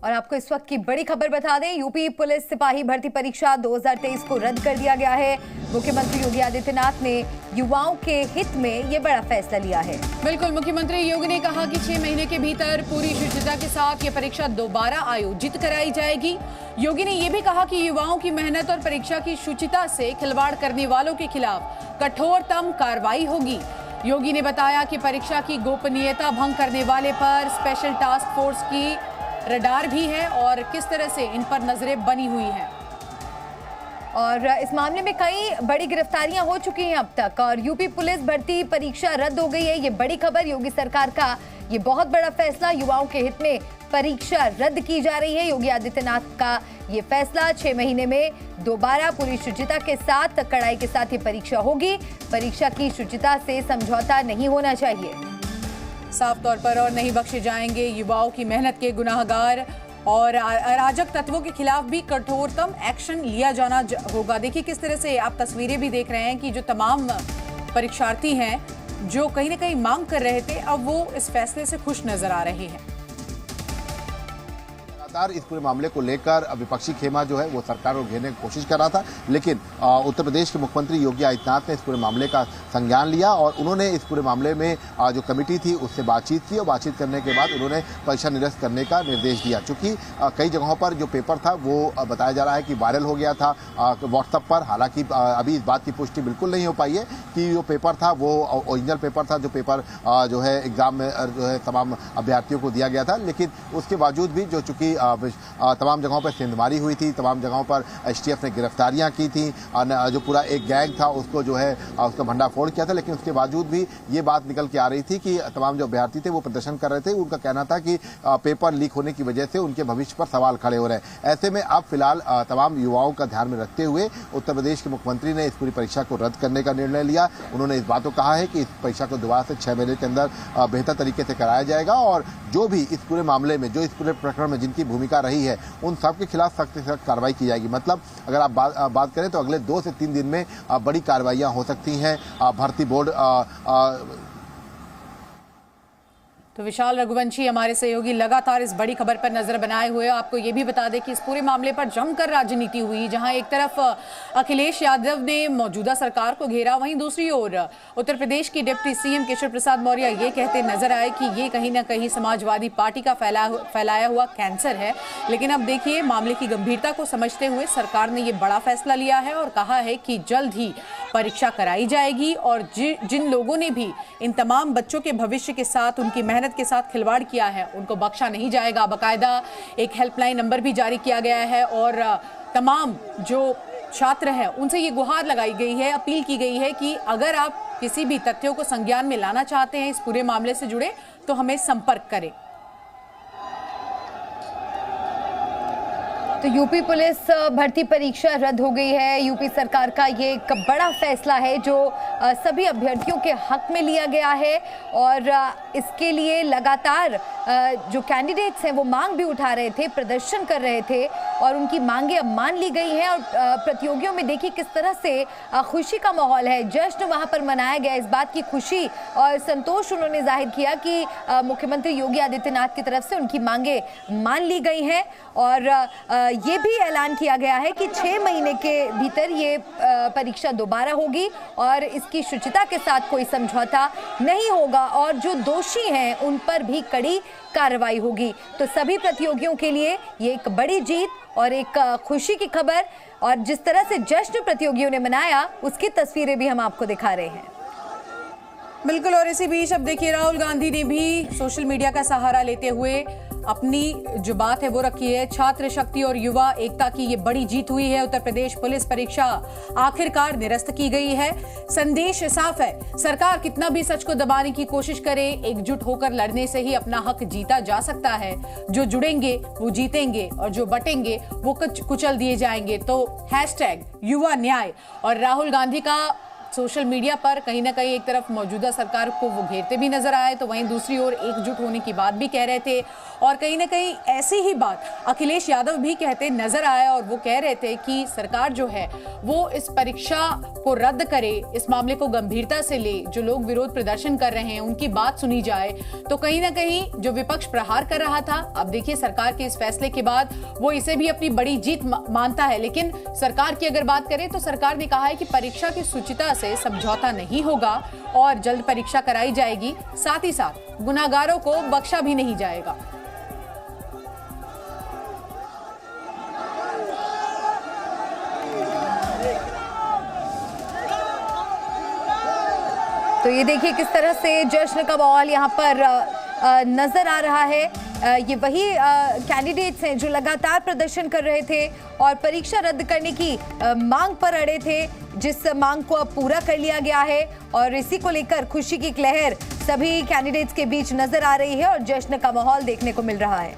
और आपको इस वक्त की बड़ी खबर बता दें, यूपी पुलिस सिपाही भर्ती परीक्षा 2023 को रद्द कर दिया गया है। मुख्यमंत्री योगी आदित्यनाथ ने युवाओं के हित में ये बड़ा फैसला लिया है। बिल्कुल, मुख्यमंत्री योगी ने कहा कि 6 महीने के भीतर पूरी शुचिता के साथ ये परीक्षा दोबारा आयोजित कराई जाएगी। योगी ने ये भी कहा कि युवाओं की मेहनत और परीक्षा की शुचिता से खिलवाड़ करने वालों के खिलाफ कठोरतम कार्रवाई होगी। योगी ने बताया कि परीक्षा की गोपनीयता भंग करने वाले पर स्पेशल टास्क फोर्स की रडार भी है और किस तरह से इन पर नजरें बनी हुई हैं। और इस मामले में कई बड़ी गिरफ्तारियां हो चुकी हैं अब तक और यूपी पुलिस भर्ती परीक्षा रद्द हो गई है। ये बड़ी खबर, योगी सरकार का ये बहुत बड़ा फैसला, युवाओं के हित में परीक्षा रद्द की जा रही है। योगी आदित्यनाथ का ये फैसला 6 महीने में दोबारा पूरी शुचिता के साथ, कड़ाई के साथ ये परीक्षा होगी। परीक्षा की शुचिता से समझौता नहीं होना चाहिए। साफ तौर पर और नहीं बख्शे जाएंगे युवाओं की मेहनत के गुनाहगार और अराजक तत्वों के खिलाफ भी कठोरतम एक्शन लिया जाना होगा। देखिए किस तरह से आप तस्वीरें भी देख रहे हैं कि जो तमाम परीक्षार्थी हैं जो कहीं ना कहीं मांग कर रहे थे, अब वो इस फैसले से खुश नजर आ रहे हैं। इस पूरे मामले को लेकर विपक्षी खेमा जो है वो सरकार को घेरने की कोशिश कर रहा था, लेकिन उत्तर प्रदेश के मुख्यमंत्री योगी आदित्यनाथ ने इस पूरे मामले का संज्ञान लिया और उन्होंने इस पूरे मामले में जो कमेटी थी उससे बातचीत की और बातचीत करने के बाद उन्होंने परीक्षा निरस्त करने का निर्देश दिया। चूंकि कई जगहों पर जो पेपर था वो बताया जा रहा है कि वायरल हो गया था व्हाट्सएप पर। हालांकि अभी इस बात की पुष्टि बिल्कुल नहीं हो पाई है कि जो पेपर था वो ओरिजिनल पेपर था, जो पेपर जो है एग्जाम में जो है तमाम अभ्यर्थियों को दिया गया था। लेकिन उसके बावजूद भी जो चूंकि तमाम जगहों पर सेंधमारी हुई थी, तमाम जगहों पर एसटीएफ ने गिरफ्तारियां की थी, जो पूरा एक गैंग था उसको जो है उसका भंडाफोड़ किया था। लेकिन उसके बावजूद भी ये बात निकल के आ रही थी कि तमाम जो अभ्यर्थी थे वो प्रदर्शन कर रहे थे। उनका कहना था कि पेपर लीक होने की वजह से उनके भविष्य पर सवाल खड़े हो रहे हैं। ऐसे में अब फिलहाल तमाम युवाओं का ध्यान में रखते हुए उत्तर प्रदेश के मुख्यमंत्री ने इस पूरी परीक्षा को रद्द करने का निर्णय लिया। उन्होंने इस बात को कहा है कि इस परीक्षा को दोबारा से 6 महीने के अंदर बेहतर तरीके से कराया जाएगा और जो भी इस पूरे मामले में, जो इस पूरे प्रकरण में जिनकी भूमिका रही है, उन सब के खिलाफ सख्त से सख्त कार्रवाई की जाएगी। मतलब अगर आप बात करें तो अगले 2 से 3 दिन में बड़ी कार्रवाइयां हो सकती हैं। भर्ती बोर्ड तो विशाल रघुवंशी हमारे सहयोगी लगातार इस बड़ी खबर पर नजर बनाए हुए। आपको ये भी बता दें कि इस पूरे मामले पर जमकर राजनीति हुई, जहां एक तरफ अखिलेश यादव ने मौजूदा सरकार को घेरा, वहीं दूसरी ओर उत्तर प्रदेश की डिप्टी सीएम केशव प्रसाद मौर्य ये कहते नजर आए कि ये कहीं ना कहीं समाजवादी पार्टी का फैलाया हुआ कैंसर है। लेकिन अब देखिए, मामले की गंभीरता को समझते हुए सरकार ने ये बड़ा फैसला लिया है और कहा है कि जल्द ही परीक्षा कराई जाएगी और जिन लोगों ने भी इन तमाम बच्चों के भविष्य के साथ, उनकी मेहनत के साथ खिलवाड़ किया है, उनको बख्शा नहीं जाएगा। बाकायदा एक हेल्पलाइन नंबर भी जारी किया गया है और तमाम जो छात्र हैं उनसे ये गुहार लगाई गई है, अपील की गई है कि अगर आप किसी भी तथ्यों को संज्ञान में लाना चाहते हैं इस पूरे मामले से जुड़े तो हमें संपर्क करें। तो यूपी पुलिस भर्ती परीक्षा रद्द हो गई है। यूपी सरकार का ये एक बड़ा फैसला है जो सभी अभ्यर्थियों के हक में लिया गया है और इसके लिए लगातार जो कैंडिडेट्स हैं वो मांग भी उठा रहे थे, प्रदर्शन कर रहे थे और उनकी मांगे अब मान ली गई हैं। और प्रतियोगियों में देखिए किस तरह से खुशी का माहौल है, जश्न वहां पर मनाया गया। इस बात की खुशी और संतोष उन्होंने जाहिर किया कि मुख्यमंत्री योगी आदित्यनाथ की तरफ से उनकी मांगे मान ली गई हैं और ये भी ऐलान किया गया है कि 6 महीने के भीतर ये परीक्षा दोबारा होगी और इसकी शुचिता के साथ कोई समझौता नहीं होगा और जो दोषी हैं उन पर भी कड़ी कार्रवाई होगी। तो सभी प्रतियोगियों के लिए ये एक बड़ी जीत और एक खुशी की खबर और जिस तरह से जश्न प्रतियोगियों ने मनाया उसकी तस्वीरें भी हम आपको दिखा रहे हैं। बिल्कुल, और इसी बीच अब देखिए राहुल गांधी ने भी सोशल मीडिया का सहारा लेते हुए अपनी जो बात है वो रखी है। छात्र शक्ति और युवा एकता की ये बड़ी जीत हुई है। उत्तर प्रदेश पुलिस परीक्षा आखिरकार निरस्त की गई है। संदेश साफ है, सरकार कितना भी सच को दबाने की कोशिश करे, एकजुट होकर लड़ने से ही अपना हक जीता जा सकता है। जो जुड़ेंगे वो जीतेंगे और जो बटेंगे वो कुचल दिए जाएंगे। तो #युवा न्याय और राहुल गांधी का सोशल मीडिया पर कहीं ना कहीं एक तरफ मौजूदा सरकार को वो घेरते भी नजर आए, तो वहीं दूसरी ओर एकजुट होने की बात भी कह रहे थे। और कहीं ना कहीं ऐसी ही बात अखिलेश यादव भी कहते नजर आए और वो कह रहे थे कि सरकार जो है वो इस परीक्षा को रद्द करे, इस मामले को गंभीरता से ले, जो लोग विरोध प्रदर्शन कर रहे हैं उनकी बात सुनी जाए। तो कहीं ना कहीं जो विपक्ष प्रहार कर रहा था, अब देखिए सरकार के इस फैसले के बाद वो इसे भी अपनी बड़ी जीत मानता है। लेकिन सरकार की अगर बात करें तो सरकार ने कहा है कि परीक्षा की शुचिता से समझौता नहीं होगा और जल्द परीक्षा कराई जाएगी, साथ ही साथ गुनाहगारों को बख्शा भी नहीं जाएगा। तो ये देखिए किस तरह से जश्न का माहौल यहाँ पर नजर आ रहा है। ये वही कैंडिडेट्स हैं जो लगातार प्रदर्शन कर रहे थे और परीक्षा रद्द करने की मांग पर अड़े थे, जिस मांग को अब पूरा कर लिया गया है और इसी को लेकर खुशी की लहर सभी कैंडिडेट्स के बीच नजर आ रही है और जश्न का माहौल देखने को मिल रहा है।